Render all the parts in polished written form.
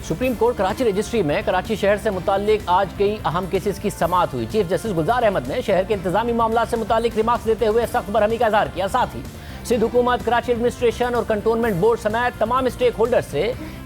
Supreme court Karachi registry में कराची शहर से मुताल्लिक आज कई अहम केसेस की समाअत हुई। चीफ जस्टिस गुलजार अहमद ने शहर के इंतजामी मामला से मुताल्लिक रिमार्क्स देते हुए सख्त बरहमी का इजहार किया। साथ ही सिंध हुकूमत, कराची एडमिनिस्ट्रेशन और कंटोनमेंट बोर्ड समेत तमाम स्टेक होल्डर से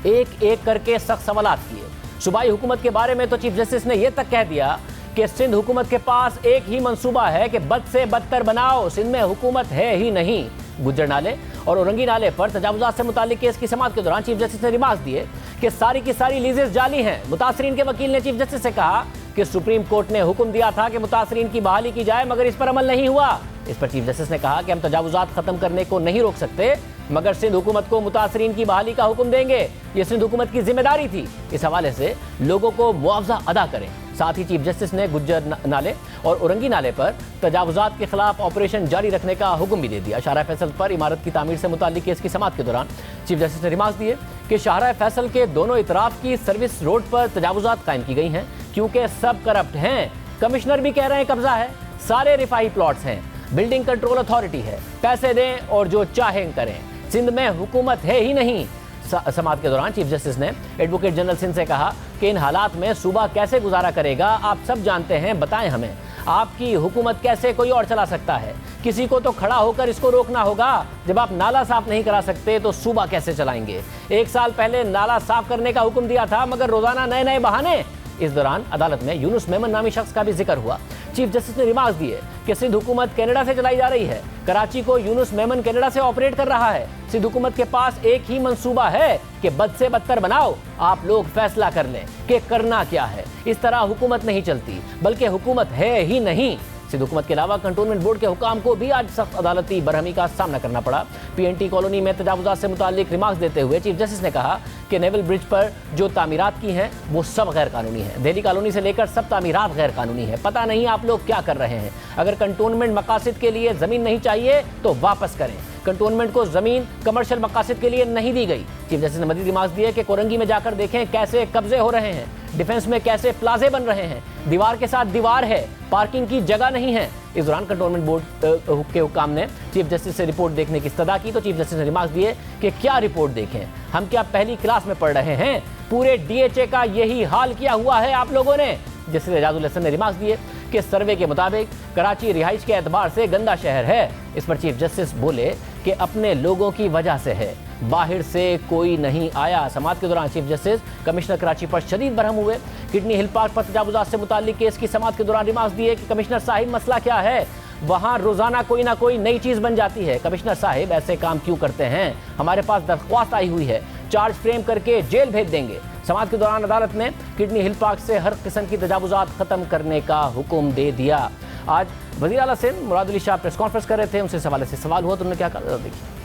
एक एक करके सख्त सवालात किए। सूबाई हुकूमत के बारे में तो चीफ जस्टिस ने यह तक कह दिया कि सिंध हुकूमत के पास एक ही मंसूबा है कि बद से बदतर बनाओ, सिंध में हुकूमत है ही नहीं। गुज्जर नाले और औरंगी नाले पर तजावुजात से मुताल्लिक केस की समाअत के दौरान चीफ जस्टिस ने रिमार्क्स दिए कि सारी की सारी लीजेस जाली हैं। मुतासरीन के वकील ने चीफ जस्टिस से कहा कि सुप्रीम कोर्ट ने हुक्म दिया था कि मुतासरीन की बहाली की जाए, मगर इस पर अमल नहीं हुआ। इस पर चीफ जस्टिस ने कहा कि हम तजावुजात खत्म करने को नहीं रोक सकते, मगर सिंध हुकूमत को मुतासरीन की बहाली का हुक्म देंगे। ये सिंध हुकूमत की जिम्मेदारी थी, इस हवाले से लोगों को मुआवजा अदा करें। साथ ही चीफ जस्टिस ने गुज्जर नाले और औरंगी नाले पर तजावुजात के खिलाफ ऑपरेशन जारी रखने का हुक्म भी दे दिया। शाहराह फैसल पर इमारत की तामीर से मुताल्लिक केस की समाअत के दौरान चीफ जस्टिस ने रिमार्क्स दिए कि शाहराह फैसल के दोनों इतराफ की सर्विस रोड पर तजावुजात कायम की गई हैं क्योंकि सब करप्ट हैं। कमिश्नर भी कह रहे हैं कब्जा है, सारे रिफाही प्लॉट्स हैं, बिल्डिंग कंट्रोल अथॉरिटी है, पैसे दें और जो चाहें करें, सिंध में हुकूमत है ही नहीं। समाअत के दौरान चीफ जस्टिस ने एडवोकेट जनरल सिंध से कहा कि इन हालात में सूबा कैसे गुजारा करेगा, आप सब जानते हैं, बताएं हमें। आपकी हुकूमत कैसे कोई और चला सकता है? किसी को तो खड़ा होकर इसको रोकना होगा। जब आप नाला साफ नहीं करा सकते तो सूबा कैसे चलाएंगे? 1 साल पहले नाला साफ करने का हुक्म दिया था, मगर रोजाना नए नए बहाने। इस दौरान अदालत में यूनुस मेमन नामी शख्स का भी जिक्र हुआ। चीफ जस्टिस ने रिमार्क्स दिए कि सिंध हुकूमत कनाडा से चलाई जा रही है, कराची को यूनुस मेमन कनाडा से ऑपरेट कर रहा है। सिंध हुकूमत के पास एक ही मंसूबा है कि बद से बदतर बनाओ, आप लोग फैसला कर लें कि करना क्या है। इस तरह हुकूमत नहीं चलती, बल्कि हुकूमत है ही नहीं। सिंध हुकूमत के अलावा कंटोनमेंट बोर्ड के हुकाम को भी आज सख्त अदालती बरहमी का सामना करना पड़ा। पीएनटी कॉलोनी में तजावुजात से मुताल्लिक रिमार्क्स देते हुए चीफ जस्टिस ने कहा कि नेवल ब्रिज पर जो तामीरात की हैं वो सब गैर कानूनी है। दिल्ली कॉलोनी से लेकर सब तामीरात गैर कानूनी है। पता नहीं आप लोग क्या कर रहे हैं। अगर कंटोनमेंट मकासद के लिए ज़मीन नहीं चाहिए तो वापस करें। कंटोनमेंट को ज़मीन कमर्शियल मकासद के लिए नहीं दी गई। चीफ जस्टिस ने मज़ीद रिमार्क्स दिए कि कोरंगी में जाकर देखें कैसे कब्जे हो रहे हैं, डिफेंस में कैसे प्लाजे बन रहे हैं, दीवार के साथ दीवार है, पार्किंग की जगह नहीं है। इस दौरान कंटोनमेंट बोर्ड के हुक्काम ने चीफ जस्टिस से रिपोर्ट देखने की इस्तदा की तो चीफ जस्टिस ने रिमार्क्स दिए कि क्या रिपोर्ट देखें, हम क्या पहली क्लास में पढ़ रहे हैं? पूरे डीएचए का यही हाल किया हुआ है आप लोगों ने। जस्टिस एजाजुल हसन ने रिमार्क्स दिए कि सर्वे के मुताबिक कराची रिहाइश के एतबार से गंदा शहर है। इस पर चीफ जस्टिस बोले कि अपने लोगों की वजह से है, बाहर से कोई नहीं आया। समाअत के दौरान चीफ जस्टिस कमिश्नर कराची पर शदीद बरहम हुए। किडनी हिल पार्क पर तजावुजात से मुताल्लिक केस की समाअत के दौरान रिमार्क्स दिए कि कमिश्नर साहिब मसला क्या है? वहाँ रोजाना कोई ना कोई नई चीज़ बन जाती है। कमिश्नर साहिब ऐसे काम क्यों करते हैं? हमारे पास दरख्वास्त आई हुई है, चार्ज फ्रेम करके जेल भेज देंगे। समाअत के दौरान अदालत ने किडनी हिल पार्क से हर किस्म की तजावुजात खत्म करने का हुक्म दे दिया। आज वज़ीर आला सिंध मुराद अली शाह प्रेस कॉन्फ्रेंस कर रहे थे, उनसे इस हवाले से सवाल हुआ तो उन्होंने क्या कहा, देखिए।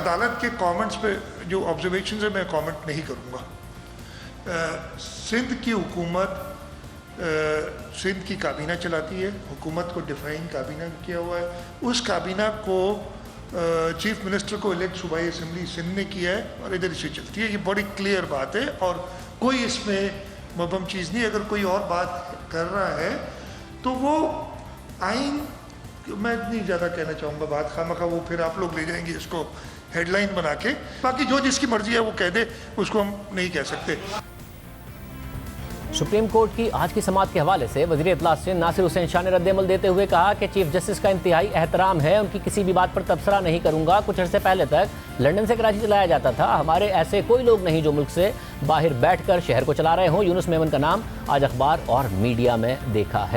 अदालत के कमेंट्स पे जो ऑब्जर्वेशन है मैं कमेंट नहीं करूँगा। सिंध की हुकूमत सिंध की काबीना चलाती है, हुकूमत को डिफाइन काबीना किया हुआ है। उस काबीना को चीफ मिनिस्टर को इलेक्ट सूबाई असम्बली सिंध ने किया है और इधर से चलती है। ये बड़ी क्लियर बात है और कोई इसमें मबहम चीज़ नहीं। अगर कोई और बात कर रहा है तो वो आइन, मैं नहीं ज़्यादा कहना चाहूँगा बात, खामखा वो फिर आप लोग ले जाएंगे इसको हेडलाइन बना के। बाकी जो जिसकी मर्जी है वो कह दे, उसको हम नहीं कह सकते। सुप्रीम कोर्ट की आज की समाअत के हवाले से वज़ीर इत्तलात सिंध नासिर हुसैन शाह ने रद्द-ए-अमल देते हुए कहा कि चीफ जस्टिस का इंतहाई एहतराम है, उनकी किसी भी बात पर तबसरा नहीं करूंगा। कुछ अर्से पहले तक लंदन से कराची चलाया जाता था। हमारे ऐसे कोई लोग नहीं जो मुल्क से बाहर बैठकर शहर को चला रहे हों। यूनुस मेमन का नाम आज अखबार और मीडिया में देखा है।